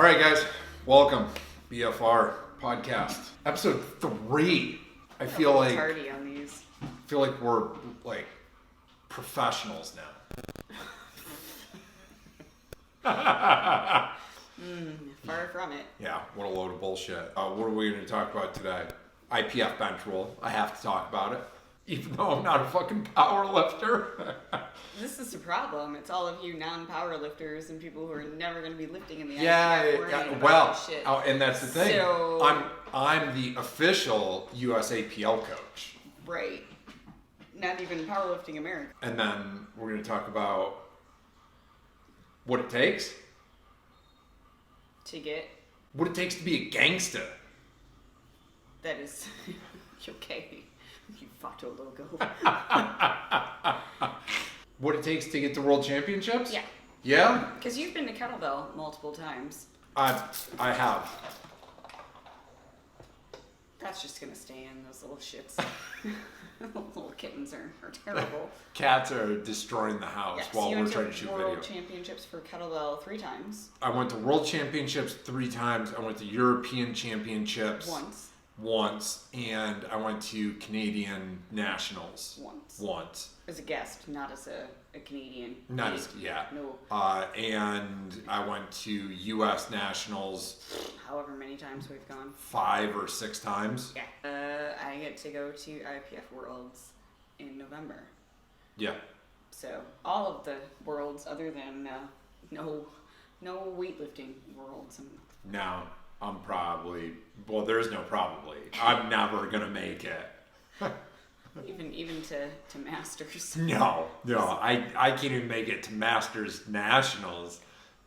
right, guys, welcome. BFR podcast, episode 3. I feel like tardy on these. we're like professionals now. Far from it. Yeah, what a load of bullshit. What are we going to talk about today? IPF bench roll. I have to talk about it, even though I'm not a fucking power lifter. This is the problem. It's all of you non-power lifters and people who are never going to be lifting in the IPF. Shit. And that's the thing. So, I'm the official USAPL coach. Right. Not even powerlifting America. And then we're going to talk about what it takes. To get. What it takes to be a gangster. That is. Okay. You photo logo. What it takes to get to world championships? Yeah. Yeah? Because you've been to Kettlebell multiple times. I have. That's just going to stay in those little shits. Little kittens are terrible. Cats are destroying the house while we're trying to shoot video. World championships for Kettlebell 3 times. I went to world championships 3 times. I went to European championships once, and I went to Canadian nationals once. As a guest, not as a Canadian. No. And I went to U.S. nationals. However many times we've gone. 5 or 6 times. Yeah. I get to go to IPF Worlds in November. Yeah. So all of the worlds other than no weightlifting worlds. No, I'm probably. Well, there's no probably. I'm never gonna make it. Even to Masters. No, I can't even make it to Masters Nationals.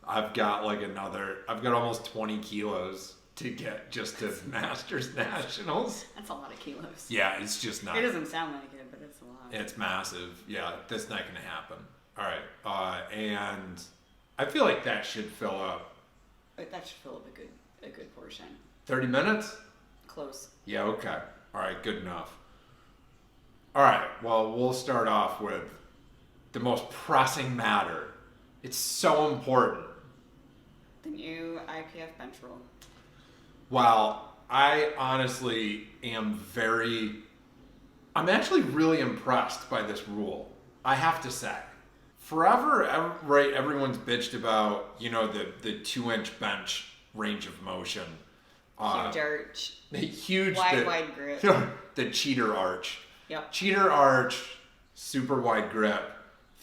I've got almost 20 kilos to get just to Masters Nationals. That's a lot of kilos. Yeah, it's just not. It doesn't sound like it, but it's a lot. It's massive. Yeah, that's not gonna happen. All right, and I feel like that should fill up. That should fill up a good portion. 30 minutes? Close. Yeah, okay. All right, good enough. All right, well, we'll start off with the most pressing matter. It's so important. The new IPF bench roll. Well, I honestly am I'm actually really impressed by this rule, I have to say. Forever, everyone's bitched about, the 2-inch bench range of motion. Huge arch. Huge. Wide grip. The cheater arch. Yep. Cheater arch, super wide grip,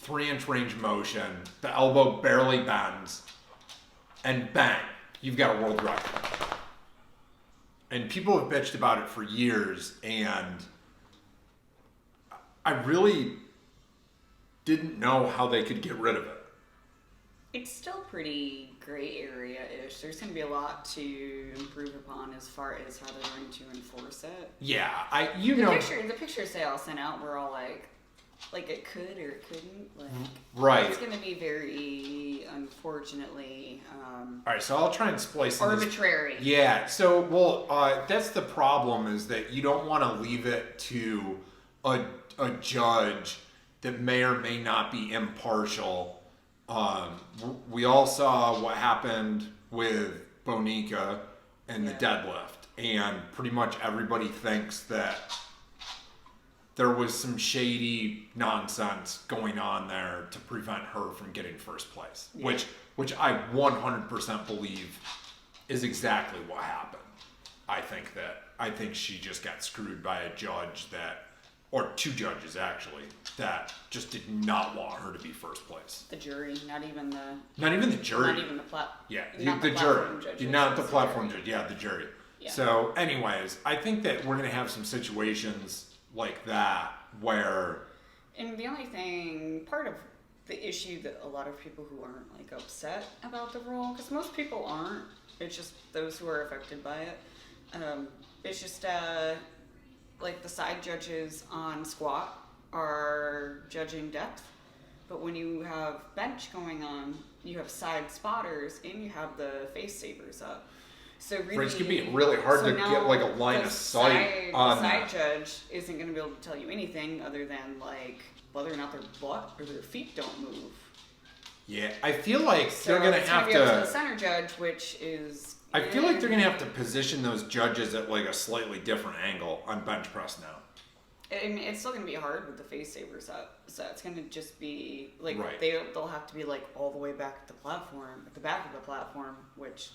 3-inch range of motion, the elbow barely bends, and bang, you've got a world record. And people have bitched about it for years, and I really didn't know how they could get rid of it. It's still pretty gray area-ish. There's going to be a lot to improve upon as far as how they're going to enforce it. Yeah, The pictures they all sent out were all like it could or it couldn't. Right. It's going to be very, unfortunately, all right, so I'll try and splice arbitrary. Yeah. So, that's the problem, is that you don't want to leave it to a judge that may or may not be impartial. We all saw what happened with Bonica and the deadlift, and pretty much everybody thinks that there was some shady nonsense going on there to prevent her from getting first place, which I 100% believe is exactly what happened. I think she just got screwed by a judge or 2 judges actually, that just did not want her to be first place. The jury, not even the jury. Not even the the jury. Judges, not the platform judge. Yeah, the jury. Yeah. So, anyways, I think that we're gonna have some situations like that where. And the only thing, part of the issue that a lot of people who aren't upset about the rule, because most people aren't. It's just those who are affected by it. It's just the side judges on squat are judging depth, but when you have bench going on, you have side spotters and you have the face savers up. So really, it's gonna be really hard to get a line of sight on the side judge isn't going to be able to tell you anything other than whether or not their butt or their feet don't move. Yeah, I feel like So they're gonna it's have be up to the to. center judge, which is. I feel like they're gonna have to position those judges at like a slightly different angle on bench press now. I mean, it's still gonna be hard with the face saver set. So it's gonna just be like Right. they'll have to be like all the way back at the platform, at the back of the platform, which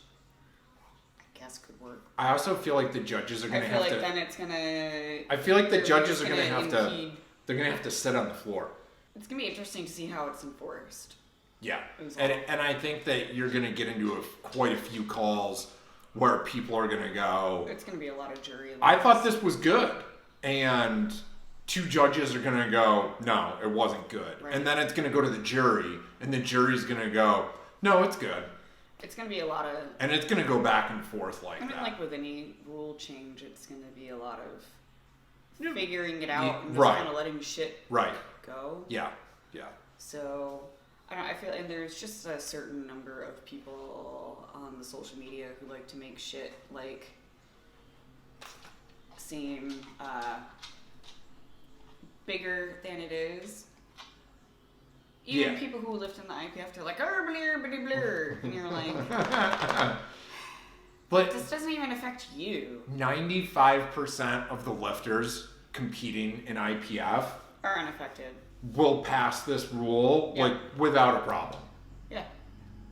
I guess could work. I also feel like the judges are I gonna feel have like to. then it's gonna. I feel like the they're judges just are gonna have to. impede. They're gonna have to sit on the floor. It's gonna be interesting to see how it's enforced. Yeah, Exactly. and I think that you're gonna get into quite a few calls where people are gonna go. It's gonna be a lot of jury. I thought this was good, and two judges are gonna go, no, it wasn't good, Right. and then it's gonna go to the jury, and the jury's gonna go, no, it's good, It's gonna be a lot of. and it's gonna go back and forth like I mean, that. like with any rule change, it's gonna be a lot of figuring it out and just Right. kind of letting shit Right? go. Yeah. So I feel, and there's just a certain number of people on the social media who like to make shit like seem bigger than it is. Even Yeah. people who lift in the IPF, they're like, blur, and you're like, But this doesn't even affect you. 95% of the lifters competing in IPF Are unaffected. will pass this rule Yeah. like without a problem. Yeah.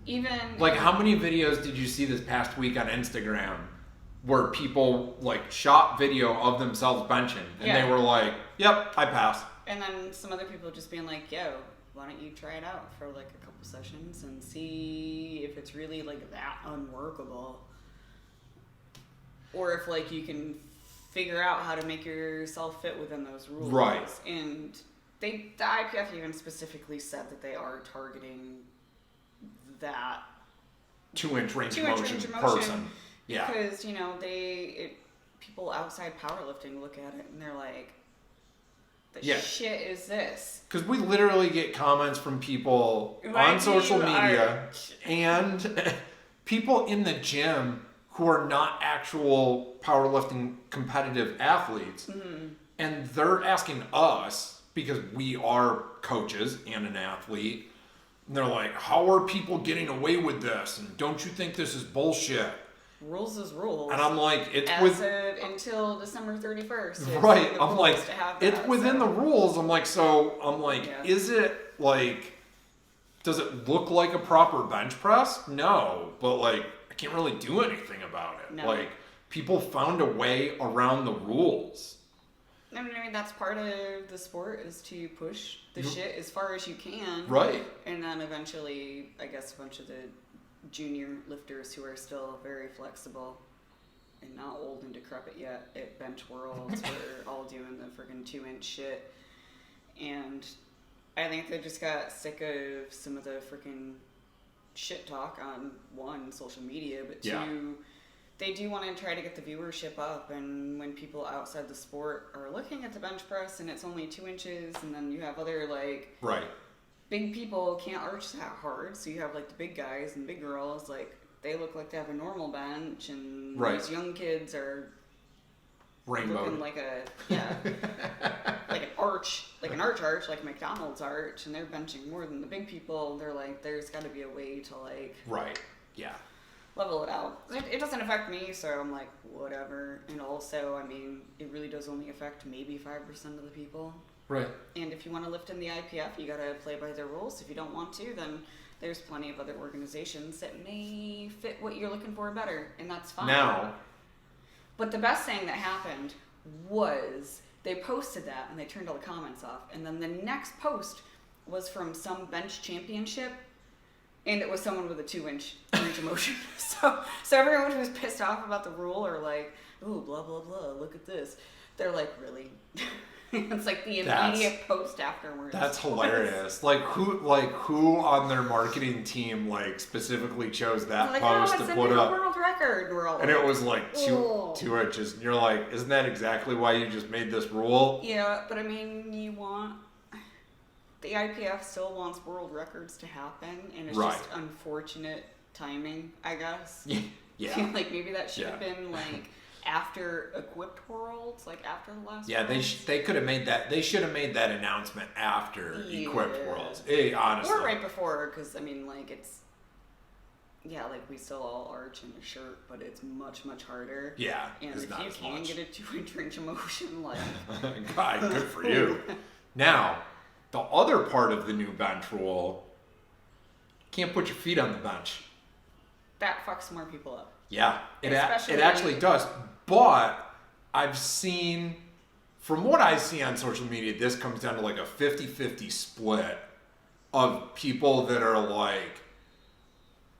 Even Like, how many videos did you see this past week on Instagram where people like shot video of themselves benching and Yeah. they were like, "Yep, I passed." And then some other people just being like, yo, why don't you try it out for like a couple sessions and see if it's really like that unworkable? Or if like you can figure out how to make yourself fit within those rules. Right. And the IPF even specifically said that they are targeting that 2-inch range of 2-inch motion range of motion. person. Yeah. because, you know, people outside powerlifting look at it and they're like, the Yeah. shit is this? Because we literally get comments from people Why on do social you media art? and people in the gym who are not actual powerlifting competitive athletes. Mm-hmm. And they're asking us, because we are coaches and an athlete, and they're like, how are people getting away with this? And don't you think this is bullshit? Rules is rules. And I'm like, it's until December 31st. It's right. the I'm rules like, to have it's that, within the rules. I'm like, Yeah. is it like, does it look like a proper bench press? No, but like, I can't really do anything about it. No. Like, people found a way around the rules. I mean, that's part of the sport is to push the shit as far as you can. Right. And then eventually, I guess, a bunch of the junior lifters who are still very flexible and not old and decrepit yet at Bench Worlds we're all doing the friggin' 2-inch shit. And I think they just got sick of some of the freaking shit talk on, one, social media, but two, Yeah. they do want to try to get the viewership up. And when people outside the sport are looking at the bench press and it's only 2 inches, and then you have other like Right. big people can't arch that hard, so you have like the big guys and big girls, like they look like they have a normal bench, and Right. these young kids are Rainbow. looking like like an arch, like a McDonald's arch, and they're benching more than the big people. They're like, there's got to be a way to like Right. Yeah. level it out. It doesn't affect me, so I'm like, whatever. And also, I mean, it really does only affect maybe 5% of the people. Right. And if you want to lift in the IPF, you gotta play by their rules. If you don't want to, then there's plenty of other organizations that may fit what you're looking for better, and that's fine. Now, But the best thing that happened was they posted that and they turned all the comments off. And then the next post was from some bench championship, and it was someone with a 2-inch range of motion. So everyone who's pissed off about the rule or like, ooh, blah, blah, blah, look at this. They're like, really? It's like the immediate post afterwards. that's hilarious. Like who on their marketing team like specifically chose that Like, post oh, to it's a put new up? world record. We're all And it was like "Ugh." 2 inches. And you're like, isn't that exactly why you just made this rule? Yeah, but I mean, the IPF still wants world records to happen, and it's Right. just unfortunate timing, I guess. Yeah. Like maybe that should have been like after Equipped Worlds, like after the last. Yeah, Worlds. they could have made that. They should have made that announcement after Equipped Worlds. Honestly, or right before, because I mean, like it's. Yeah, like we still all arch in a shirt, but it's much, much harder. Yeah, and it's if not you as can much. get a 2-inch range of motion, like God, good for you. Now, the other part of the new bench rule: can't put your feet on the bench. that fucks more people up. Yeah, it Especially- actually does. But I've seen, from what I see on social media, this comes down to like a 50-50 split of people that are like,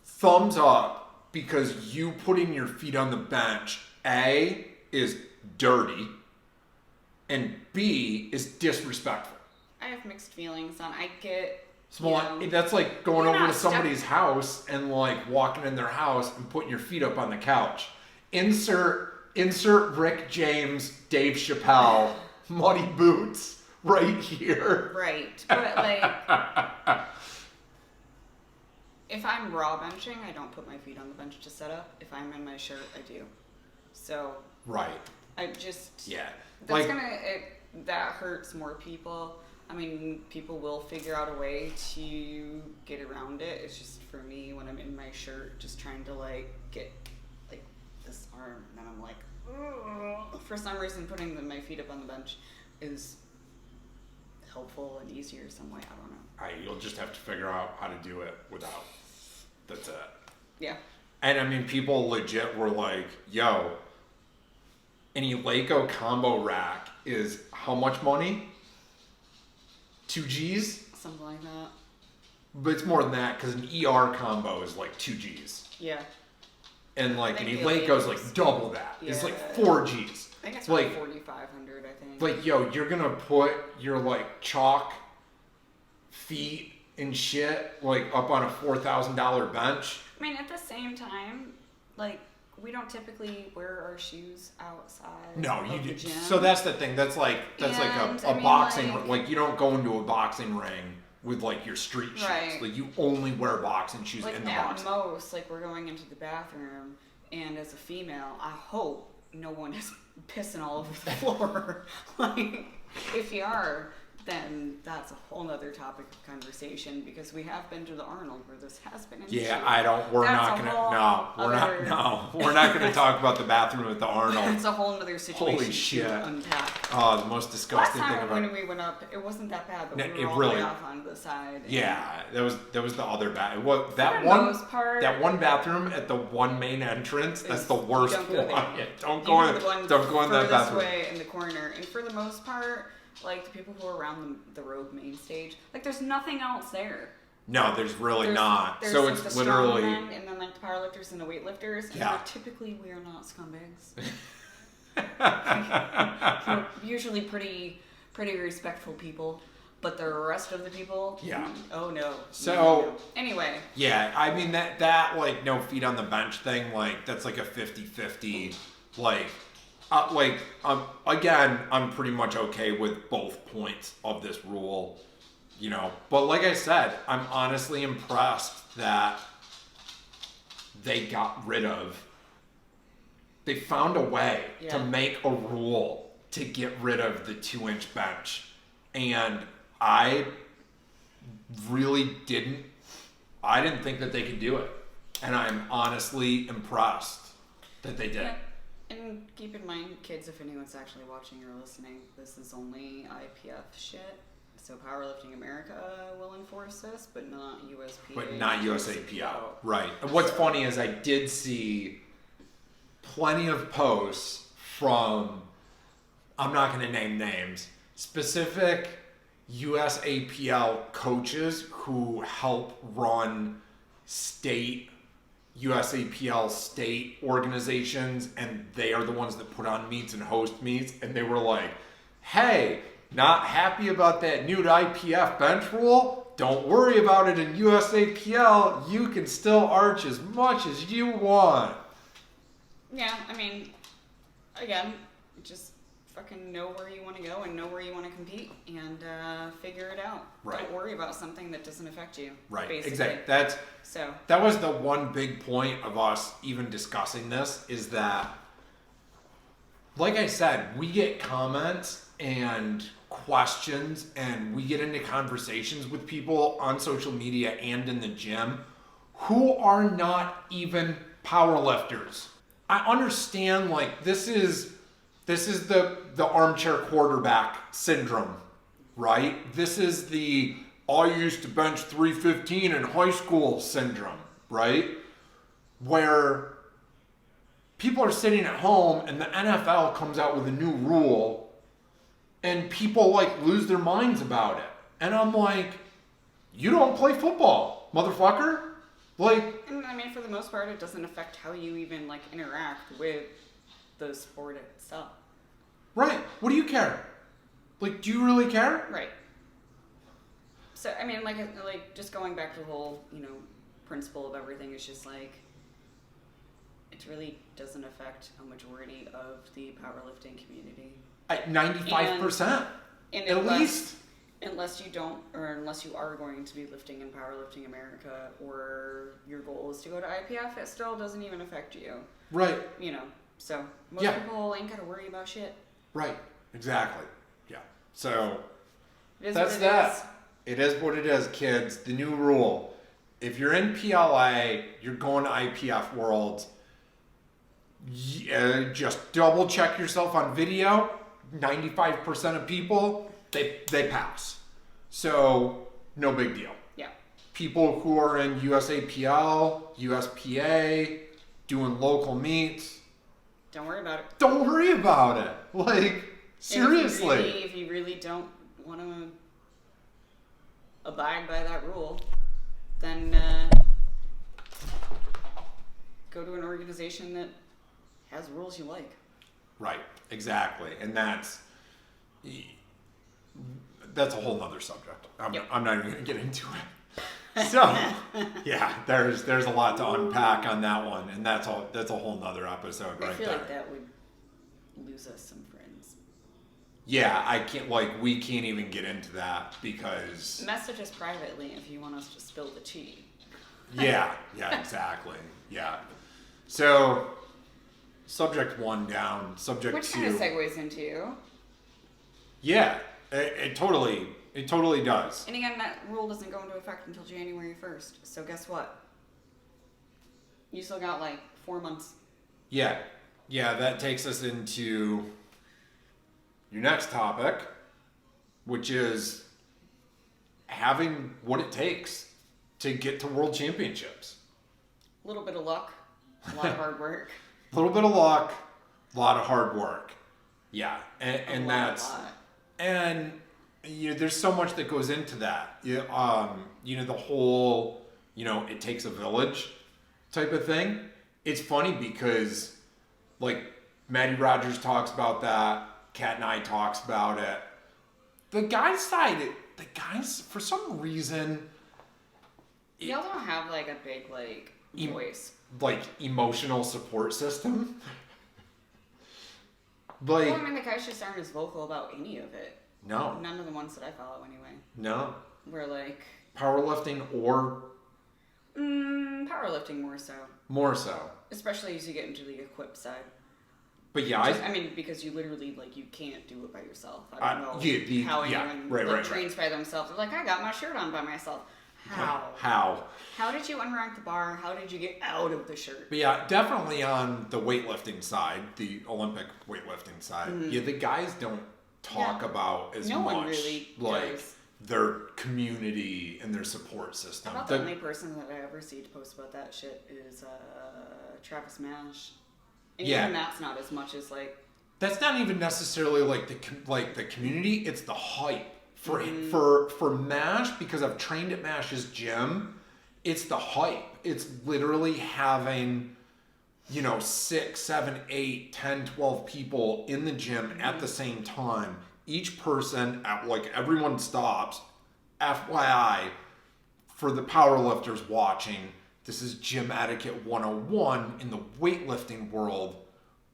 thumbs up because you putting your feet on the bench, A, is dirty, and B, is disrespectful. I have mixed feelings on. I get. That's like going You're over to not stuck- somebody's house and like walking in their house and putting your feet up on the couch. Insert Rick James, Dave Chappelle, muddy boots right here. Right, but like. If I'm raw benching, I don't put my feet on the bench to set up. If I'm in my shirt, I do. So Right. I just Yeah. that's that hurts more people. I mean, people will figure out a way to get around it. It's just for me when I'm in my shirt, just trying to like get like this arm, and then I'm like, ugh. For some reason, putting my feet up on the bench is helpful and easier some way. I don't know. You'll just have to figure out how to do it without. That's it. Yeah. And I mean, people legit were like, yo, an Eleiko combo rack is how much money? 2 G's? Something like that. But it's more than that because an ER combo is like 2 G's. Yeah. And like I an think Eleiko's Eleiko's- like double that. It's like Yeah. 4 G's. I think it's like like 4,500. I think. Like, yo, you're gonna put your like chalk feet and shit like up on a $4,000 bench? I mean, at the same time, like we don't typically wear our shoes outside. No, of you the do. gym. So that's the thing. That's like And, a I mean, boxing. like- You don't go into a boxing ring with like your street shoes. Right. Like you only wear boxing shoes like in the at boxing. most, like we're going into the bathroom, and as a female, I hope no one is pissing all over the floor. Like, if you are, then that's a whole nother topic of conversation because we have been to the Arnold where this has been an Yeah, issue. I don't. We're That's not a gonna. whole No, we're not. other- No, we're not gonna talk about the bathroom at the Arnold. It's a whole other situation Holy shit. to unpack. Oh, the most Last disgusting thing time about. when we went up, it wasn't that bad, but No, we it were all really- the way off on the side. and Yeah, that was the other bath. What that the one? most part- That one bathroom at the one main entrance. That's Is- the worst don't go one. there. Yeah, don't You go were in. the one Don't go in that furthest bathroom. way in the corner, and for the most part, like the people who are around the road main stage, like there's nothing else there. No, there's really There's, not. There's So like it's the literally. strongmen and then like the powerlifters and the weightlifters, and Yeah. typically we are not scumbags. We're usually pretty respectful people, but the rest of the people, Yeah. oh no. So- No. Anyway, Yeah, I mean that like no feet on the bench thing, like that's like a 50-50. Again, I'm pretty much okay with both points of this rule, you know. But like I said, I'm honestly impressed that they got rid of. They found a way to Yeah. make a rule to get rid of the 2-inch bench, and I really didn't. I didn't think that they could do it, and I'm honestly impressed that they did. yeah. And keep in mind, kids, if anyone's actually watching or listening, this is only IPF shit. So Powerlifting America will enforce this, but not USPA. But not USAPL. Right. And what's funny is I did see plenty of posts from, I'm not going to name names, specific USAPL coaches who help run USAPL state organizations, and they are the ones that put on meets and host meets, and they were like, hey, not happy about that new IPF bench rule? Don't worry about it in USAPL. You can still arch as much as you want. Yeah, I mean, again, just fucking know where you want to go and know where you want to compete and figure it out. Right. Don't worry about something that doesn't affect you. Right, Basically. exactly. So, That was the one big point of us even discussing this, is that like I said, we get comments and questions and we get into conversations with people on social media and in the gym who are not even powerlifters. I understand, like, this is the armchair quarterback syndrome, right? This is the I used to bench 315 in high school syndrome, right? Where people are sitting at home and the NFL comes out with a new rule and people like lose their minds about it. And I'm like, you don't play football, motherfucker. Like, And I mean, for the most part, it doesn't affect how you even like interact with the sport itself. right, what do you care? Like, do you really care? Right. So I mean, like just going back to the whole, principle of everything is just like it really doesn't affect a majority of the powerlifting community. 95%. And At least. Unless you don't, or unless you are going to be lifting in Powerlifting America, or your goal is to go to IPF, it still doesn't even affect you. Right. So most people ain't gotta worry about shit. Right. Exactly. Yeah. So That's that. It is what it is, kids. The new rule. If you're in PLA, you're going to IPF Worlds. Just double check yourself on video. 95% of people, they pass. So no big deal. Yeah. People who are in USAPL, USPA, doing local meets, Don't worry about it. don't worry about it. Like, seriously. If you really don't want to abide by that rule, then go to an organization that has rules you like. Right, exactly. And that's a whole nother subject. I'm not even going to get into it. So, yeah, there's a lot to unpack on that one, and that's a whole nother episode right there. I feel like that would lose us some friends. Yeah, we can't even get into that because... Message us privately if you want us to spill the tea. Yeah, exactly. Yeah. So, subject 1 down, subject 2. Which kind of segues into... Yeah, it totally does. And again, that rule doesn't go into effect until January 1st. So guess what? You still got 4 months. Yeah, that takes us into your next topic, which is having what it takes to get to world championships. A little bit of luck, a lot of hard work. A little bit of luck, a lot of hard work. Yeah, and that's... And there's so much that goes into that. The whole, it takes a village type of thing. It's funny because, Matty Rogers talks about that. Kat and I talks about it. The guys' for some reason... Y'all don't have, a big, voice. Emotional support system. Well, the guys just aren't as vocal about any of it. No. None of the ones that I follow, anyway. No. We're powerlifting or... powerlifting more so. More so. Especially as you get into the equip side. But yeah, because you literally, you can't do it by yourself. I don't know how anyone trains by themselves. They're like, I got my shirt on by myself. How? How did you unrack the bar? How did you get out of the shirt? But yeah, definitely on the weightlifting side, the Olympic weightlifting side, the guys don't talk about as much really their community and their support system. About the only person that I ever see to post about that shit is Travis Mash. And even that's not as much as That's not even necessarily the community. It's the hype for Mash, because I've trained at Mash's gym. It's the hype. It's literally having 6, 7, 8, 10, 12 people in the gym at the same time. Each person, everyone stops. FYI, for the powerlifters watching, this is Gym Etiquette 101 in the weightlifting world.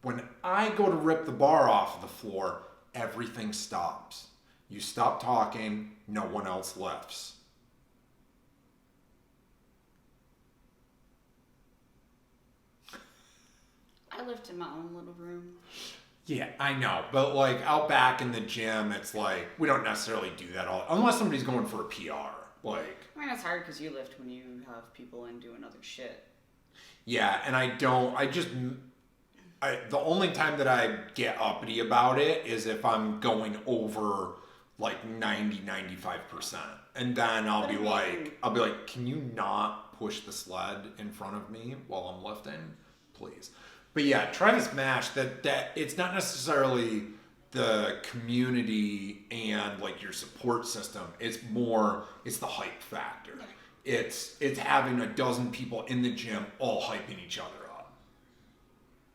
When I go to rip the bar off of the floor, everything stops. You stop talking, no one else lifts. I lift in my own little room. Yeah, I know. But like out back in the gym, it's like we don't necessarily do that all unless somebody's going for a PR. Like I mean, it's hard because you lift when you have people in doing other shit. yeah, and I don't. The only time that I get uppity about it is if I'm going over like 95%. And then I'll be like, can you not push the sled in front of me while I'm lifting? Please. But yeah, try to smash that it's not necessarily the community and like your support system. It's the hype factor. It's having a dozen people in the gym all hyping each other up.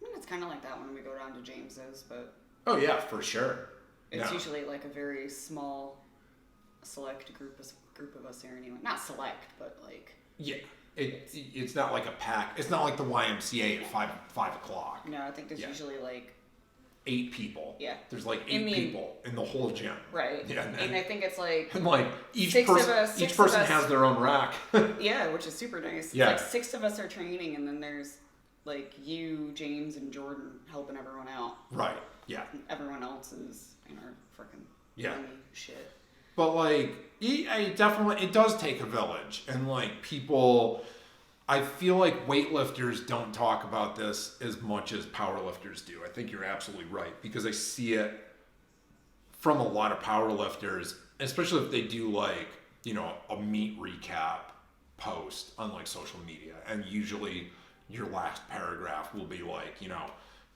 I mean, it's kind of like that when we go down to James's, but oh yeah, for sure. it's usually like a very small, select group of us here anyway. Not select, but like yeah. It's not like a pack. It's not like the YMCA at 5 o'clock. no, I think there's usually like 8 people. Yeah. There's like 8 people in the whole gym. right. Yeah. And I think it's like And like each six of person us has their own rack. yeah, which is super nice. Yeah. It's like 6 of us are training, and then there's like you, James, and Jordan helping everyone out. Right. Yeah. Everyone else is in our freaking shit. But like, it does take a village, and like people, I feel like weightlifters don't talk about this as much as powerlifters do. I think you're absolutely right because I see it from a lot of powerlifters, especially if they do like a meet recap post on like social media, and usually your last paragraph will be like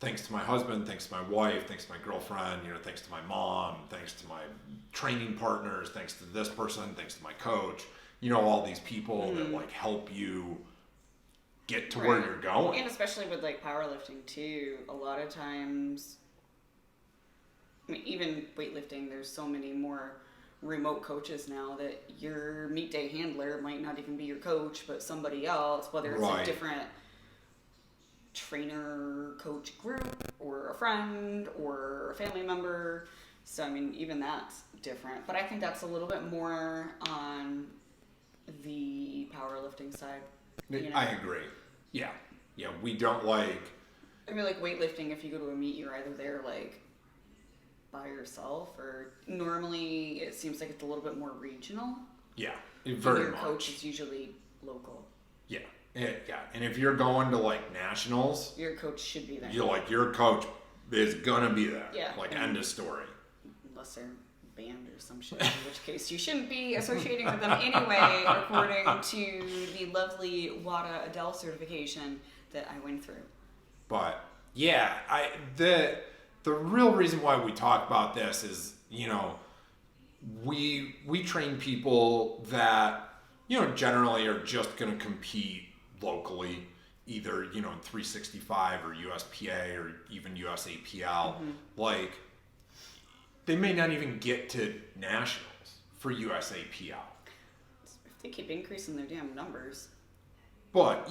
thanks to my husband, thanks to my wife, thanks to my girlfriend, thanks to my mom, thanks to my training partners, thanks to this person, thanks to my coach, all these people that like help you get to where you're going. And especially with like powerlifting too, a lot of times, I mean, even weightlifting, there's so many more remote coaches now that your meet day handler might not even be your coach, but somebody else, whether it's a different trainer coach group or a friend or a family member. So I mean, even that's different, but I think that's a little bit more on the powerlifting side. I agree. Yeah, we don't like. I mean, like weightlifting, if you go to a meet, you're either there like by yourself, or normally it seems like it's a little bit more regional. Yeah, very your much. Coach is usually local. Yeah. Yeah, and if you're going to like nationals, your coach should be there. Your coach is gonna be there. Yeah. Like end of story. Unless they're banned or some shit, in which case you shouldn't be associating with them anyway, according to the lovely WADA Adele certification that I went through. But yeah, the real reason why we talk about this is we train people that generally are just gonna compete locally, either in 365 or USPA or even USAPL. Mm-hmm. Like they may not even get to nationals for USAPL. If they keep increasing their damn numbers. But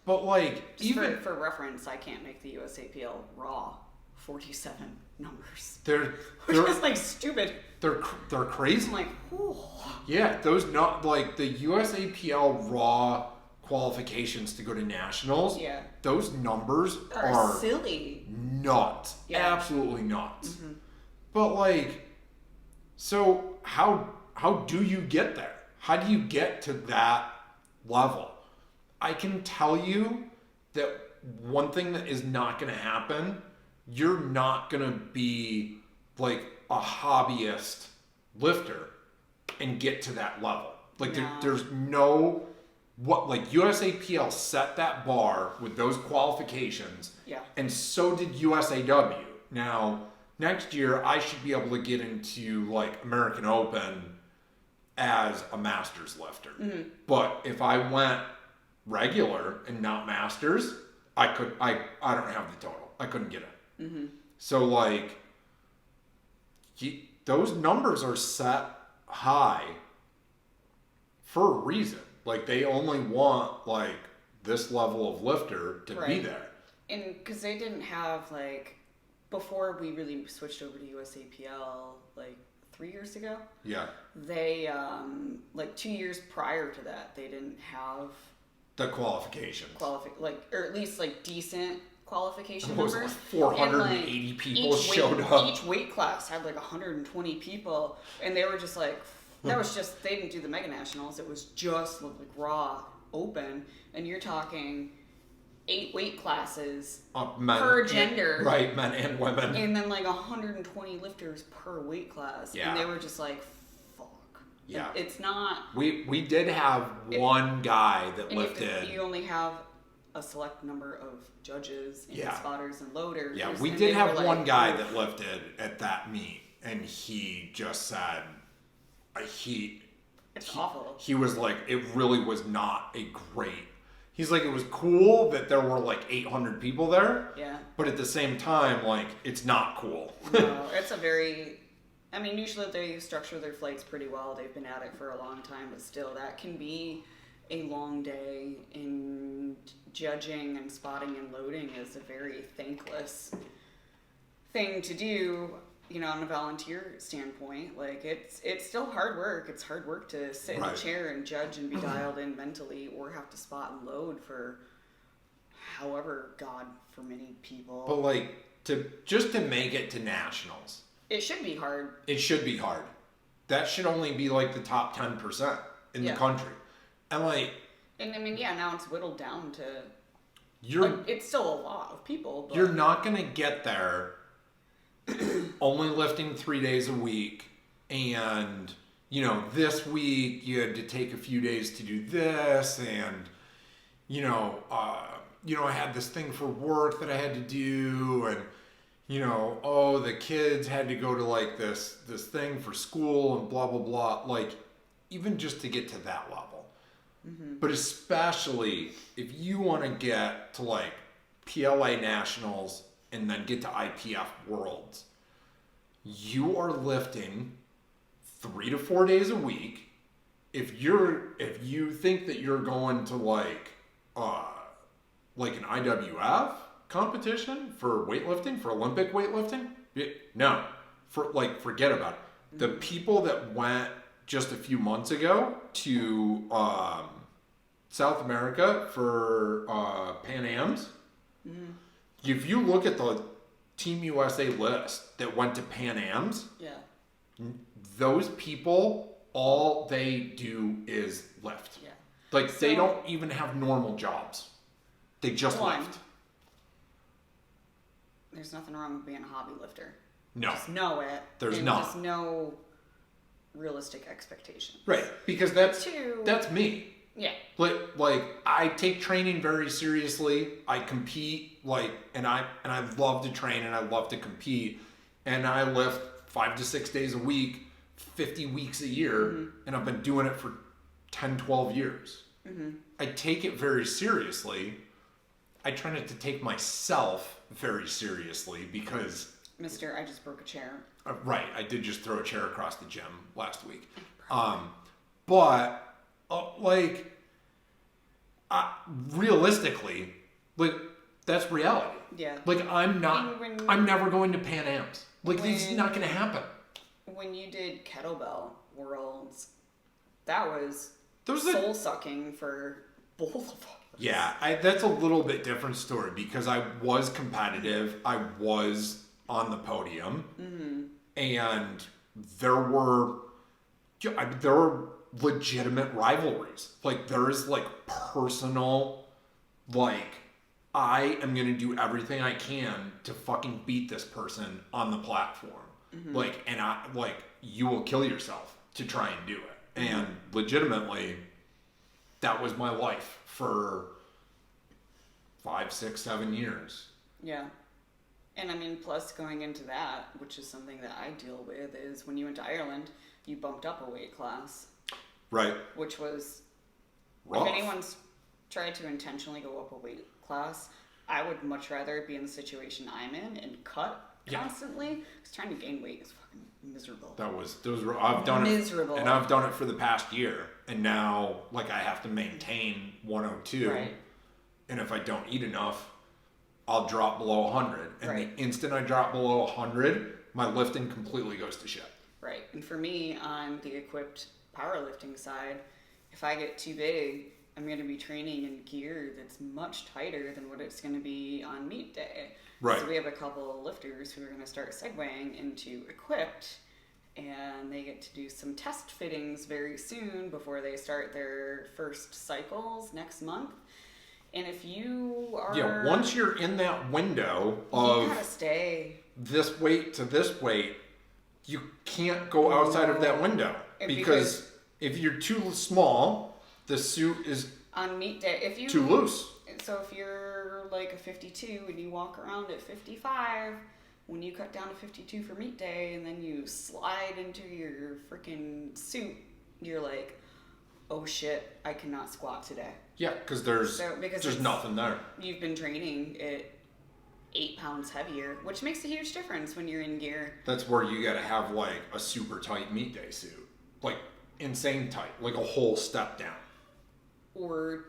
like just even for reference, I can't make the USAPL raw 47 numbers. They're just like stupid. They're crazy. I'm like, whew. Yeah, those not like the USAPL raw qualifications to go to nationals. Yeah, those numbers are silly, nuts, absolutely nuts. Mm-hmm. But like, so how do you get there? How do you get to that level? I can tell you that one thing that is not going to happen. You're not going to be like a hobbyist lifter and get to that level. Like there's no USAPL set that bar with those qualifications. Yeah. And so did USAW. Now, next year I should be able to get into like American Open as a masters lifter. Mm-hmm. But if I went regular and not masters, I don't have the total. I couldn't get it. Mm-hmm. So like those numbers are set high for a reason. Like they only want like this level of lifter to be there. And because they didn't have like, before we really switched over to USAPL like 3 years ago. Yeah. They like 2 years prior to that, they didn't have the qualifications. Or at least like decent qualification It was numbers. like 480 people showed up. Each weight class had like 120 people, and they were just like, that was just, they didn't do the mega nationals. It was just like raw open, and you're talking 8 weight classes per gender. Right, men and women. And then like 120 lifters per weight class. Yeah. And they were just like, fuck. Yeah. It's not. We did have one guy that lifted. You only have a select number of judges and spotters and loaders. Yeah, we did have one guy that lifted at that meet, and he just said it's awful. He was like, it really was not a great. He's like, it was cool that there were like 800 people there. Yeah. But at the same time, like, it's not cool. No, it's a very. I mean, usually they structure their flights pretty well. They've been at it for a long time, but still, that can be a long day. And judging and spotting and loading is a very thankless thing to do. You know, on a volunteer standpoint, like it's still hard work. It's hard work to sit in a chair and judge and be dialed in mentally, or have to spot and load for however for many people. But like just to make it to nationals, it should be hard. It should be hard. That should only be like the top 10% in the country, and like. And I mean, now it's whittled down to. It's still a lot of people. But you're not gonna get there. Only lifting 3 days a week, and this week you had to take a few days to do this, and I had this thing for work that I had to do, and the kids had to go to like this thing for school and blah blah blah. Like, even just to get to that level, but especially if you want to get to like PLA nationals and then get to IPF Worlds, you are lifting 3 to 4 days a week. If you think that you're going to like an IWF competition for weightlifting, for Olympic weightlifting, no, forget about it. The people that went just a few months ago to South America for Pan Ams. If you look at the Team USA list that went to Pan Ams, those people, all they do is lift. Yeah. Like, they don't even have normal jobs. They just lift. There's nothing wrong with being a hobby lifter. No. Just know it. There's not. Just no realistic expectations. Right. Because that's me. Yeah. Like I take training very seriously. I compete, and I love to train and I love to compete, and I lift 5 to 6 days a week, 50 weeks a year, and I've been doing it for 10, 12 years. I take it very seriously. I try not to take myself very seriously because... Mister, I just broke a chair. Right. I did just throw a chair across the gym last week. But... realistically, that's reality. Yeah. I'm never going to Pan Ams. It's not going to happen. When you did Kettlebell Worlds, that was soul sucking for both of us. Yeah, that's a little bit different story because I was competitive. I was on the podium, and there were legitimate rivalries. There's personal, I am going to do everything I can to fucking beat this person on the platform. You will kill yourself to try and do it. And legitimately, that was my life for 5, 6, 7 years. Yeah. And I mean, plus going into that, which is something that I deal with, is when you went to Ireland, you bumped up a weight class. Right. Which was rough. If anyone's tried to intentionally go up a weight class, I would much rather be in the situation I'm in and cut constantly. Because trying to gain weight is fucking miserable. I've done miserable. And I've done it for the past year, and now I have to maintain 102. Right. And if I don't eat enough, I'll drop below 100. And the instant I drop below 100, my lifting completely goes to shit. Right. And for me, on the equipped powerlifting side, if I get too big, I'm going to be training in gear that's much tighter than what it's going to be on meet day. Right. So we have a couple of lifters who are going to start segueing into equipped, and they get to do some test fittings very soon before they start their first cycles next month. And if you are... Yeah, once you're in that window you of gotta stay. this weight to this weight, you can't go outside of that window. Because if you're too small, the suit is on meet day, if you too loose. So if you're like a 52 and you walk around at 55, when you cut down to 52 for meet day and then you slide into your freaking suit, you're like, oh shit, I cannot squat today. Yeah, because there's nothing there. You've been training at 8 pounds heavier, which makes a huge difference when you're in gear. That's where you gotta have like a super tight meet day suit. Like insane tight, like a whole step down. Or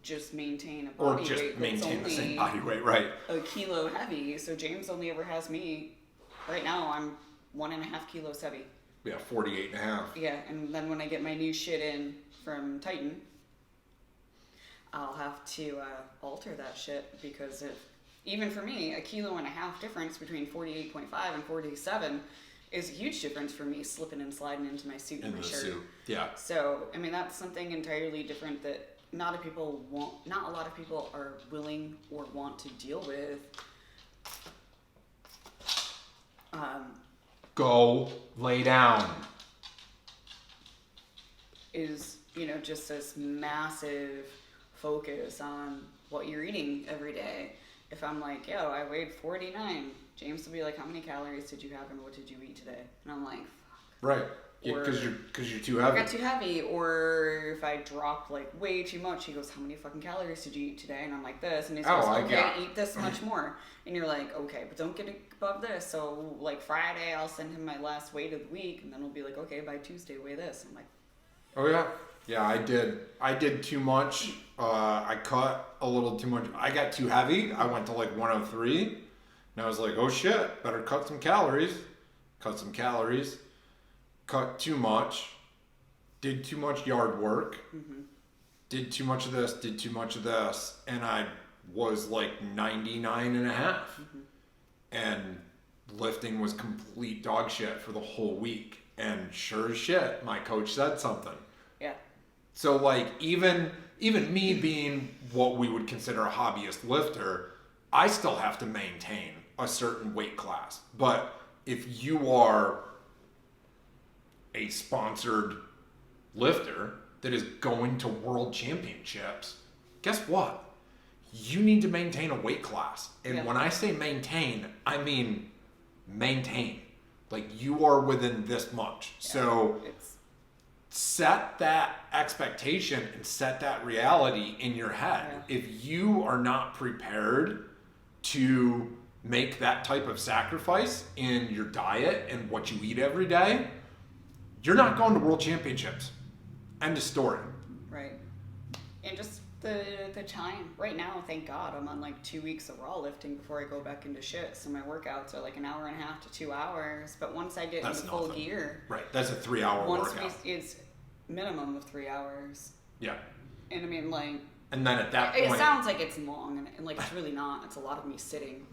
just maintain a body weight. Or just maintain the same body weight, right. A kilo heavy. So James only ever has me, right now I'm 1.5 kilos heavy. Yeah, 48 and a half. Yeah, and then when I get my new shit in from Titan, I'll have to alter that shit because even for me, 1.5 kilos difference between 48.5 and 47 is a huge difference for me slipping and sliding into my suit and my shirt. Suit. Yeah. So, I mean, that's something entirely different that not a lot of people are willing or want to deal with. Go lay down. Is, just this massive focus on what you're eating every day. If I'm like, yo, I weighed 49, James will be like, how many calories did you have and what did you eat today? And I'm like, fuck. Right. Yeah, because you're too heavy. I got too heavy. Or if I dropped like way too much, he goes, how many fucking calories did you eat today? And I'm like this. And he goes, eat this much more. And you're like, okay, but don't get above this. So like Friday, I'll send him my last weight of the week. And then we'll be like, okay, by Tuesday, weigh this. I'm like, oh yeah. Yeah, I did too much. I cut a little too much. I got too heavy. I went to like 103. And I was like, oh shit, better cut some calories. Cut some calories. Cut too much. Did too much yard work. Mm-hmm. Did too much of this. Did too much of this. And I was like 99 and a half. Mm-hmm. And lifting was complete dog shit for the whole week. And sure as shit, my coach said something. Yeah. So like even me being what we would consider a hobbyist lifter, I still have to maintain a certain weight class. But if you are a sponsored lifter that is going to world championships, guess what? You need to maintain a weight class. And when I say maintain, I mean maintain. Like you are within this much. Yeah, so set that expectation and set that reality in your head. Yeah. If you are not prepared to make that type of sacrifice in your diet and what you eat every day, you're not going to world championships. End of story. Right. And just the time. Right now, thank God, I'm on like 2 weeks of raw lifting before I go back into shit. So my workouts are like 1.5 hours to 2 hours. But once I get into full gear. Right. That's a 3-hour workout. It's minimum of 3 hours. Yeah. And I mean, like. And then at that point. It sounds like it's long, and like it's really not. It's a lot of me sitting.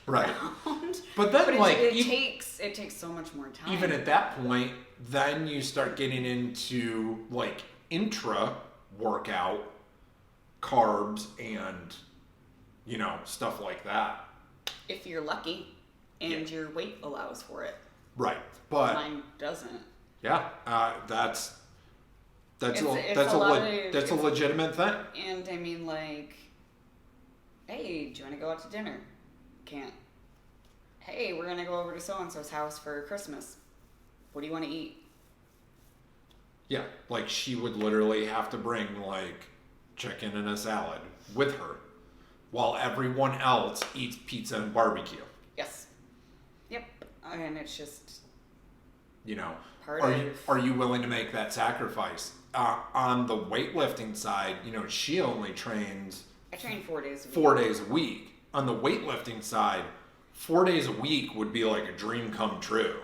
Right. Around. But then, like. It takes so much more time. Even at that point, then you start getting into like intra workout carbs and stuff like that. If you're lucky and your weight allows for it. Right. But mine doesn't. Yeah. That's a legitimate thing. And I mean, like, hey, do you want to go out to dinner? Can't. Hey, we're gonna go over to so and so's house for Christmas. What do you want to eat? Yeah, like she would literally have to bring like chicken and a salad with her, while everyone else eats pizza and barbecue. Yes. Yep. And it's just. Are you willing to make that sacrifice? On the weightlifting side, she only trains. I train 4 days a week. 4 days a week. On the weightlifting side, 4 days a week would be like a dream come true.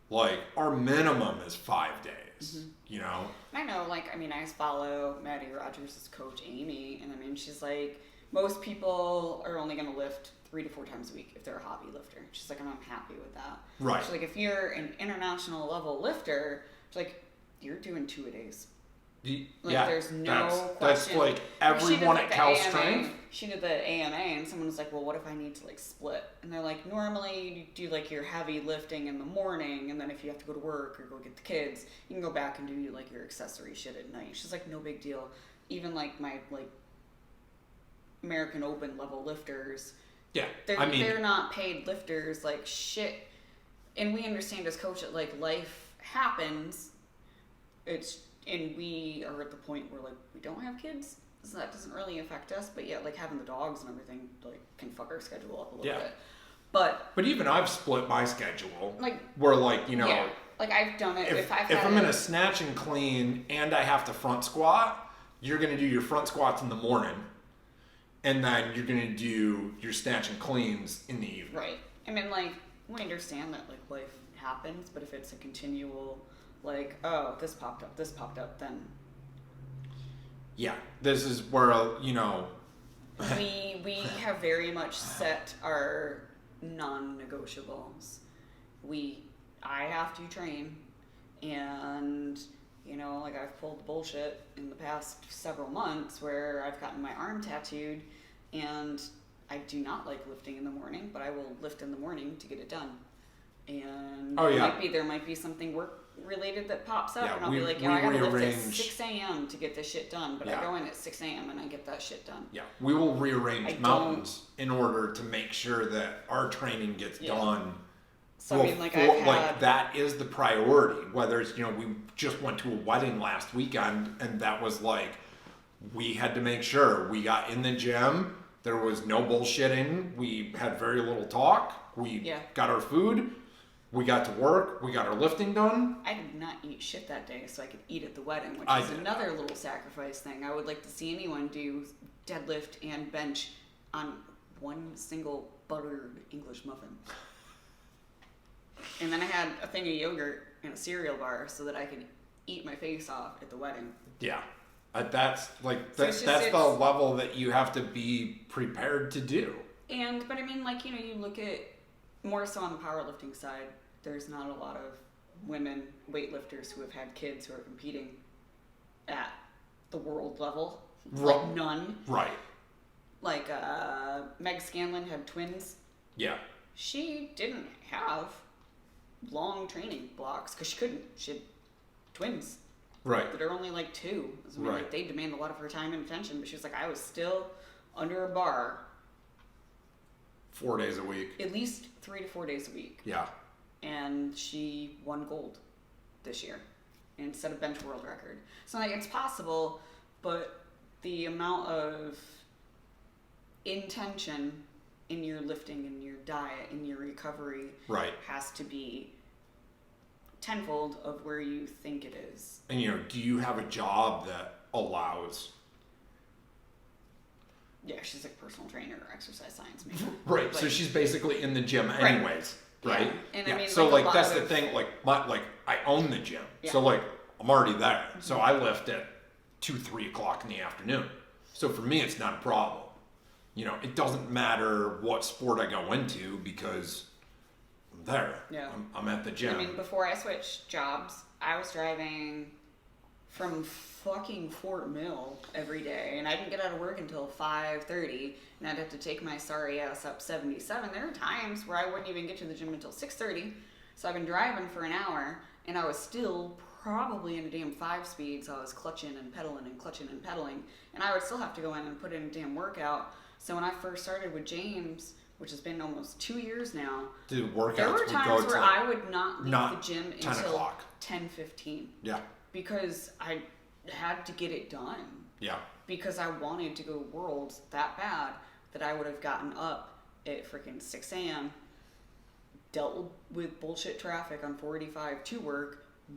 Like our minimum is 5 days. things, you know? I know, like, I mean, I follow Maddie Rogers' coach, Amy, and I mean, she's like, most people are only going to lift 3 to 4 times a week if they're a hobby lifter. She's like, and I'm happy with that. Right. She's like, if you're an international level lifter, she's like, you're doing 2 a days. Like, there's no question. That's like everyone at Cal Strength. She did the AMA, and someone was like, well, what if I need to, like, split? And they're like, normally you do, like, your heavy lifting in the morning, and then if you have to go to work or go get the kids, you can go back and do, like, your accessory shit at night. She's like, no big deal. Even, like, my, like, American Open level lifters. Yeah, they're not paid lifters, like, shit. And we understand as coaches, like, life happens. And we are at the point where, like, we don't have kids, so that doesn't really affect us. But yeah, like, having the dogs and everything, like, can fuck our schedule up a little bit. But even I've split my schedule. Like, where, like, you know, yeah, like, I've done it. If I'm gonna snatch and clean and I have to front squat, you're gonna do your front squats in the morning, and then you're gonna do your snatch and cleans in the evening. Right. I mean, like, we understand that, like, life happens, but if it's a continual, like, oh, this popped up, then... Yeah, this is where, you know... we have very much set our non-negotiables. I have to train, and, you know, like, I've pulled bullshit in the past several months where I've gotten my arm tattooed, and I do not like lifting in the morning, but I will lift in the morning to get it done. And there might be something work-related that pops up, and I'll be like, I gotta lift at 6 a.m. to get this shit done, but I go in at 6 a.m. and I get that shit done. Yeah, we will rearrange mountains in order to make sure that our training gets done. So, I mean, like, that is the priority. Whether it's, you know, we just went to a wedding last weekend, and that was like, we had to make sure we got in the gym. There was no bullshitting. We had very little talk. We got our food. We got to work. We got our lifting done. I did not eat shit that day, so I could eat at the wedding, which is another little sacrifice thing. I would like to see anyone do deadlift and bench on one single buttered English muffin. And then I had a thing of yogurt and a cereal bar so that I could eat my face off at the wedding. Yeah. That's the level that you have to be prepared to do. But I mean, like, you know, you look at more so on the powerlifting side, there's not a lot of women weightlifters who have had kids who are competing at the world level. Like, none. Right. Like, Meg Scanlon had twins. Yeah. She didn't have long training blocks because she couldn't. She had twins. Right. That are only like 2. I mean, like, they demand a lot of her time and attention, but she was like, I was still under a bar 4 days a week. At least 3 to 4 days a week. Yeah. And she won gold this year and set a bench world record. So, like, it's possible, but the amount of intention in your lifting, in your diet, in your recovery has to be tenfold of where you think it is. And, you know, do you have a job that allows... Yeah, she's like personal trainer or exercise science major. Right, like, so she's basically in the gym anyways, right? Yeah. And I mean, so, like, that's the thing, like, I own the gym. Yeah. So, like, I'm already there. Mm-hmm. So I lift at 2, 3 o'clock in the afternoon. So for me, it's not a problem. You know, it doesn't matter what sport I go into because I'm there. Yeah. I'm at the gym. I mean, before I switched jobs, I was driving from fucking Fort Mill every day, and I didn't get out of work until 5:30, and I'd have to take my sorry ass up 77. There are times where I wouldn't even get to the gym until 6:30, so I've been driving for an hour, and I was still probably in a damn 5-speed, so I was clutching and pedaling, and I would still have to go in and put in a damn workout. So when I first started with James, which has been almost 2 years now, there were times where I would not leave the gym until 10:00. 10:15. Yeah. Because I had to get it done. Yeah. Because I wanted to go Worlds that bad that I would have gotten up at freaking 6 a.m., dealt with bullshit traffic on 485 to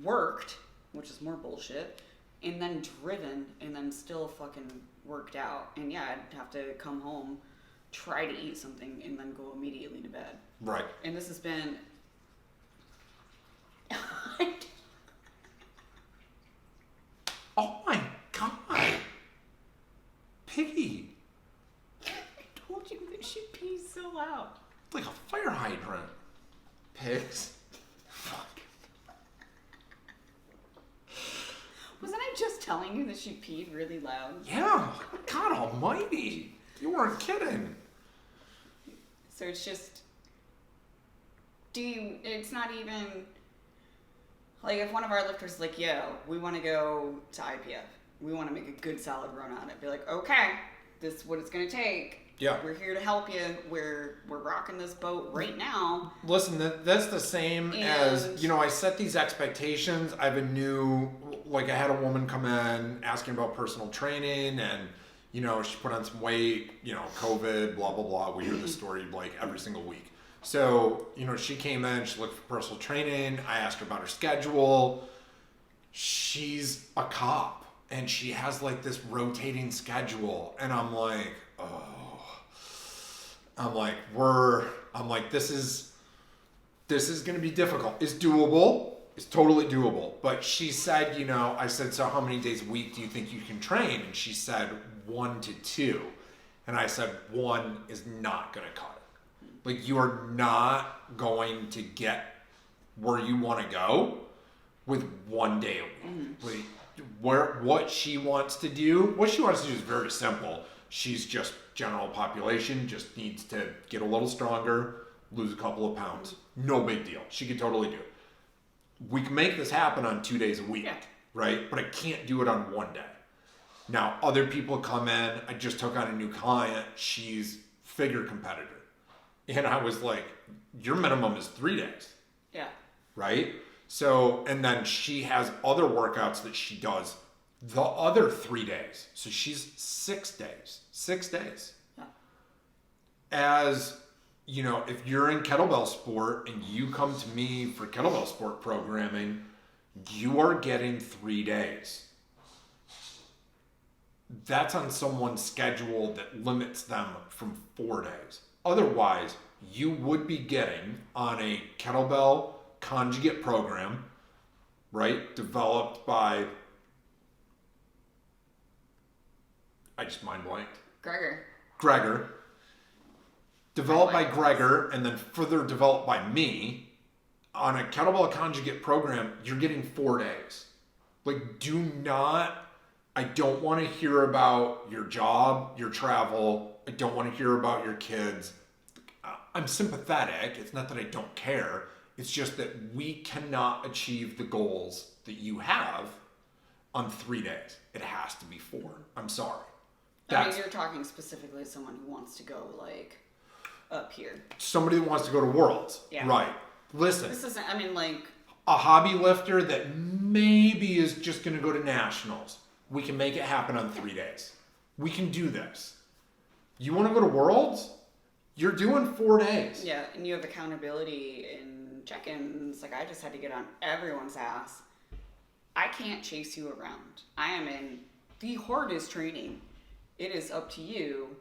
worked, which is more bullshit, and then driven, and then still fucking worked out. And yeah, I'd have to come home, try to eat something, and then go immediately to bed. Right. And this has been... Wasn't I just telling you that she peed really loud? Yeah, God almighty. You weren't kidding. So it's just, it's not even, like if one of our lifters is like, yo, we want to go to IPF. We want to make a good solid run on it. Be like, okay, this is what it's going to take. Yeah. We're here to help you. We're rocking this boat right now. Listen, that's the same as, I set these expectations. I have I had a woman come in asking about personal training and, she put on some weight, COVID, blah, blah, blah. We hear this story like every single week. So, she came in, she looked for personal training. I asked her about her schedule. She's a cop and she has like this rotating schedule. And I'm like, this is going to be difficult. It's doable. It's totally doable. But she said, I said, so how many days a week do you think you can train? And she said 1 to 2. And I said, 1 is not going to cut it. Like, you are not going to get where you want to go with 1 day a week. What she wants to do is very simple. She's just general population, just needs to get a little stronger, lose a couple of pounds. No big deal. She could totally do it. We can make this happen on 2 days a week, right? But I can't do it on 1 day. Now, other people come in. I just took on a new client. She's figure competitor. And I was like, your minimum is 3 days. Yeah. Right? So, and then she has other workouts that she does the other 3 days. So she's 6 days. 6 days. Yeah. As, if you're in kettlebell sport and you come to me for kettlebell sport programming, you are getting 3 days. That's on someone's schedule that limits them from 4 days. Otherwise, you would be getting on a kettlebell conjugate program, right? Developed by, I just mind blanked. Gregor. Developed by Gregor and then further developed by me. On a kettlebell conjugate program, you're getting 4 days. Like, I don't want to hear about your job, your travel. I don't want to hear about your kids. I'm sympathetic. It's not that I don't care. It's just that we cannot achieve the goals that you have on 3 days. It has to be 4. I'm sorry. You're talking specifically to someone who wants to go like up here. Somebody that wants to go to Worlds. Yeah. Right. Listen. This isn't, a hobby lifter that maybe is just going to go to nationals. We can make it happen on 3 days. We can do this. You want to go to Worlds? You're doing 4 days. Yeah, and you have accountability in check-ins. Like, I just had to get on everyone's ass. I can't chase you around. I am in the hardest training. It is up to you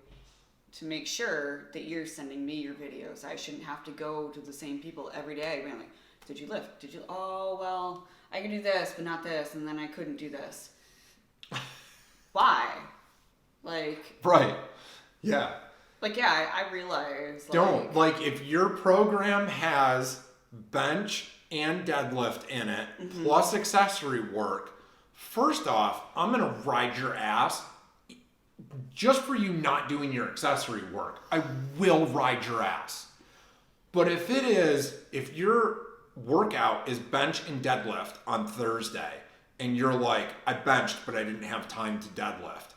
to make sure that you're sending me your videos. I shouldn't have to go to the same people every day being like, did you lift? Oh, well, I can do this, but not this, and then I couldn't do this. Why? Right. Yeah. I realize. Don't. If your program has bench and deadlift in it, plus accessory work, first off, I'm going to ride your ass just for you not doing your accessory work. I will ride your ass. But if your workout is bench and deadlift on Thursday, and you're like, I benched, but I didn't have time to deadlift.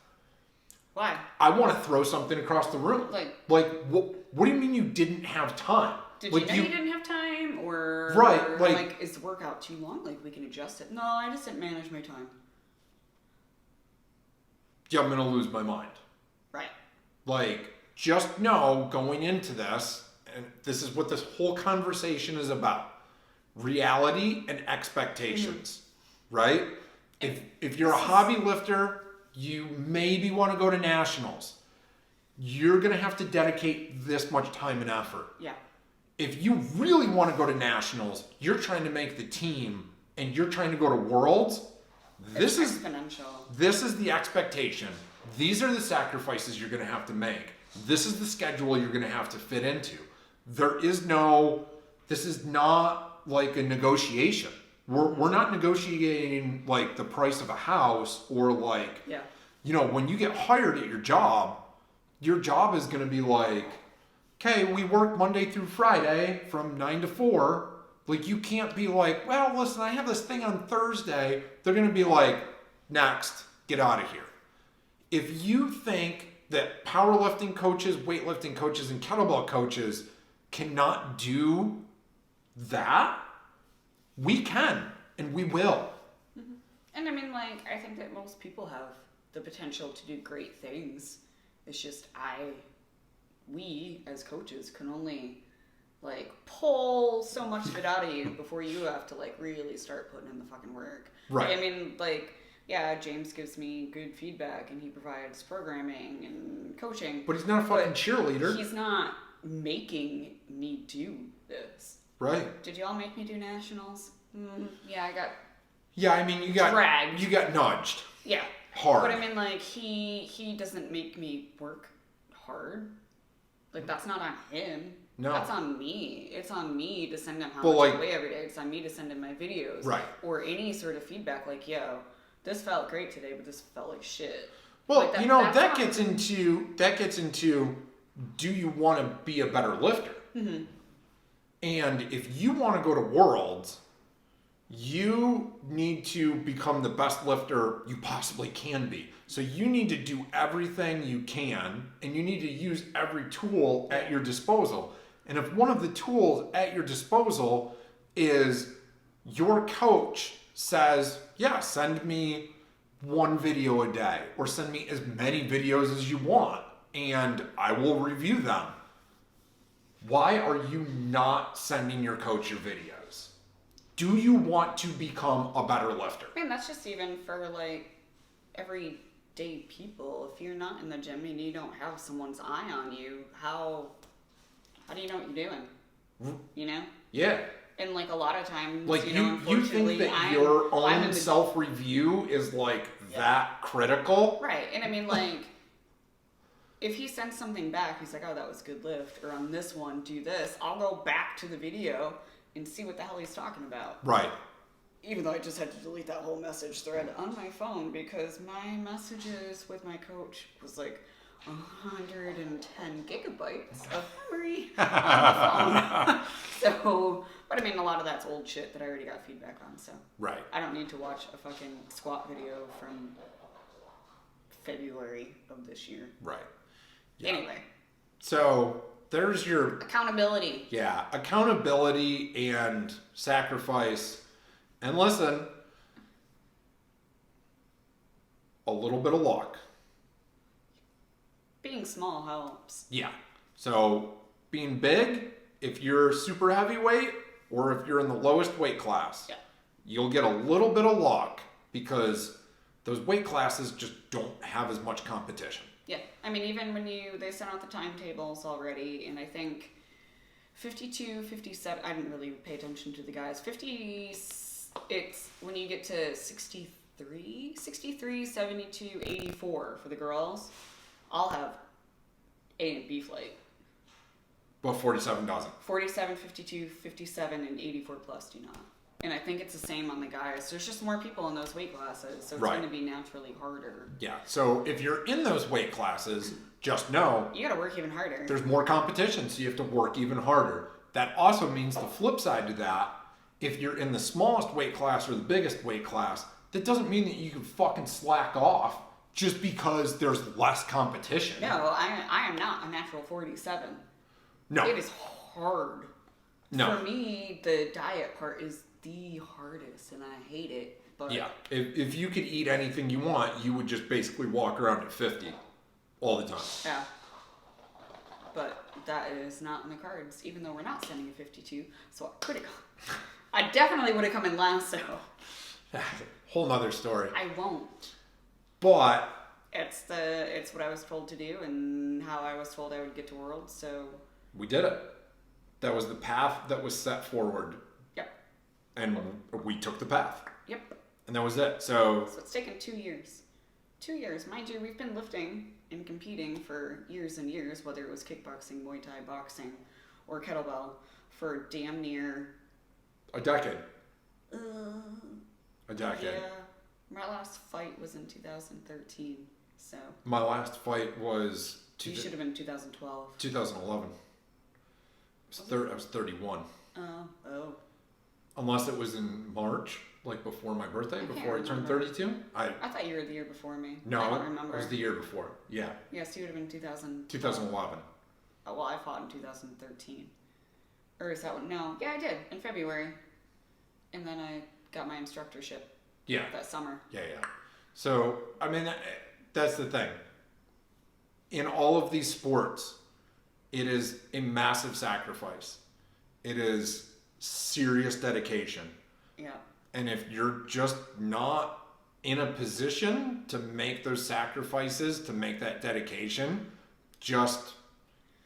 Why? I want to throw something across the room. What do you mean you didn't have time? Did you know you didn't have time? Or, right, is the workout too long? We can adjust it. No, I just didn't manage my time. Yeah, I'm going to lose my mind. Right. Just know going into this, and this is what this whole conversation is about, reality and expectations. Right? If you're a hobby lifter, you maybe want to go to nationals. You're going to have to dedicate this much time and effort. Yeah. If you really want to go to nationals, you're trying to make the team and you're trying to go to Worlds, this is exponential. This is the expectation. These are the sacrifices you're going to have to make. This is the schedule you're going to have to fit into. This is not like a negotiation. We're not negotiating like the price of a house or like, Yeah. you know, when you get hired at your job is going to be like, okay, we work Monday through Friday from 9 to 4. Like, you can't be like, well, listen, I have this thing on Thursday. They're going to be like, next, get out of here. If you think that powerlifting coaches, weightlifting coaches, and kettlebell coaches cannot do that, we can and we will. Mm-hmm. And I mean, like, I think that most people have the potential to do great things. It's just we as coaches can only like pull so much of it out of you before you have to like really start putting in the fucking work. Right. Like, I mean, like, yeah, James gives me good feedback and he provides programming and coaching. But he's not a fucking cheerleader. He's not making me do this. Right. Did y'all make me do nationals? Yeah, I got. Yeah, I mean, you got dragged. You got nudged. Yeah. Hard. But I mean, like, he doesn't make me work hard. Like, that's not on him. No. That's on me. It's on me to send him how But, much like, I weigh every day. It's on me to send him my videos. Right. Or any sort of feedback like, yo, this felt great today, but this felt like shit. Well, like you know, that gets into do you want to be a better lifter? Mm-hmm. And if you want to go to Worlds, you need to become the best lifter you possibly can be. So you need to do everything you can, and you need to use every tool at your disposal. And if one of the tools at your disposal is your coach says, yeah, send me one video a day, or send me as many videos as you want, and I will review them. Why are you not sending your coach your videos? Do you want to become a better lifter? Man, that's just even for, like, everyday people. If you're not in the gym and you don't have someone's eye on you, how do you know what you're doing? You know? Yeah. And, like, a lot of times, Like, you know, you think that your own self-review is, like, that critical? Right. And, I mean, like, if he sends something back, he's like, oh, that was a good lift, or on this one, do this, I'll go back to the video and see what the hell he's talking about. Right. Even though I just had to delete that whole message thread on my phone because my messages with my coach was like 110 gigabytes of memory on the phone. So, but I mean, a lot of that's old shit that I already got feedback on, so. Right. I don't need to watch a fucking squat video from February of this year. Right. Yeah. Anyway. So, there's your... Accountability. Yeah. Accountability and sacrifice. And listen, a little bit of luck. Being small helps. Yeah. So, being big, if you're super heavyweight, or if you're in the lowest weight class, yeah, you'll get a little bit of luck because those weight classes just don't have as much competition. Yeah, I mean, even when they sent out the timetables already, and I think 52, 57, I didn't really pay attention to the guys. 50, it's when you get to 63, 72, 84 for the girls, I'll have A and B flight. But 47 doesn't. 47, 52, 57, and 84 plus do not. And I think it's the same on the guys. There's just more people in those weight classes, so it's right. going to be naturally harder. Yeah, so if you're in those weight classes, just know... You got to work even harder. There's more competition, so you have to work even harder. That also means the flip side to that, if you're in the smallest weight class or the biggest weight class, that doesn't mean that you can fucking slack off just because there's less competition. No, I am not a natural 47. No. It is hard. No. For me, the diet part is the hardest, and I hate it. But yeah, if you could eat anything you want, you would just basically walk around at 50 all the time. Yeah. But that is not in the cards, even though we're not sending a 52, so I could have gone. I definitely would have come in last, so. Whole nother story. I won't. But It's what I was told to do and how I was told I would get to Worlds, so. We did it. That was the path that was set forward. Yep. And we took the path. Yep. And that was it. So it's taken 2 years. 2 years. Mind you, we've been lifting and competing for years and years, whether it was kickboxing, Muay Thai, boxing, or kettlebell, for damn near... a decade. A decade. Yeah. My last fight was in 2013, so. My last fight was You should have been 2012. 2011. I was 31. Oh. Unless it was in March, like before my birthday, before I turned remember. 32. I thought you were the year before me. No, I don't remember. it was the year before. Yeah. Yes, you would have been 2000. 2011. Oh, well, I fought in 2013. Or is that one? No. Yeah, I did in February. And then I got my instructorship Yeah. that summer. Yeah. So, I mean, that's the thing. In all of these sports, it is a massive sacrifice. It is serious dedication. Yeah. And if you're just not in a position to make those sacrifices, to make that dedication,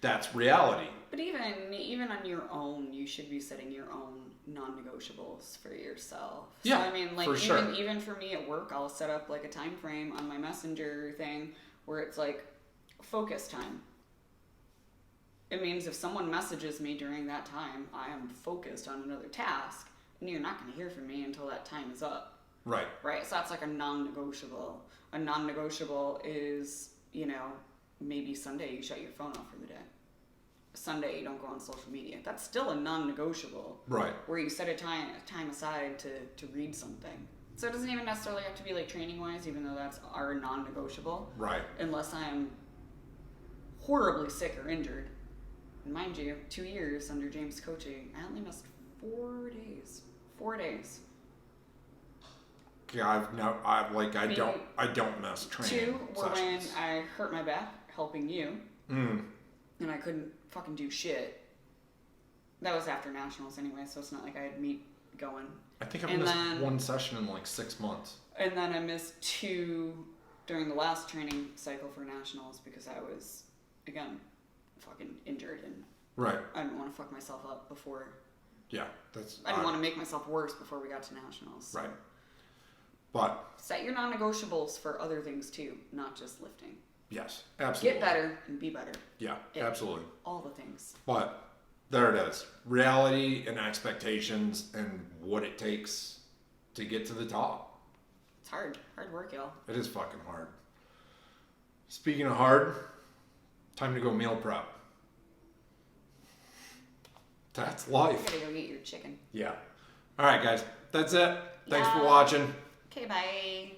that's reality. But even on your own, you should be setting your own non-negotiables for yourself. Yeah, so, I mean, like, for sure. even for me at work, I'll set up like a time frame on my messenger thing where it's like focus time. It means if someone messages me during that time, I am focused on another task, and you're not going to hear from me until that time is up. Right. Right? So that's like a non-negotiable. A non-negotiable is, maybe Sunday you shut your phone off for the day. Sunday you don't go on social media. That's still a non-negotiable. Right. Where you set a time aside to read something. So it doesn't even necessarily have to be like training-wise, even though that's our non-negotiable. Right. Unless I'm horribly sick or injured. And mind you, 2 years under James' coaching, I only missed 4 days. 4 days. Yeah, I don't miss training. 2 were when sessions. I hurt my back helping you. And I couldn't fucking do shit. That was after nationals anyway, so it's not like I had meat going. I think I missed 1 session in like 6 months. And then I missed 2 during the last training cycle for nationals because I was, again, fucking injured and Right. I didn't want to fuck myself up before. Yeah, I didn't want to make myself worse before we got to nationals. So. Right. But Set your non-negotiables for other things too, not just lifting. yes, absolutely. Get better and be better. Yeah, absolutely. All the things. But there it is. Reality and expectations and what it takes to get to the top. It's hard. Hard work, y'all. It is fucking hard. Speaking of hard, time to go meal prep. That's You life. gotta go eat your chicken. Yeah. All right, guys. That's it. Thanks for Yeah. watching. Okay, bye.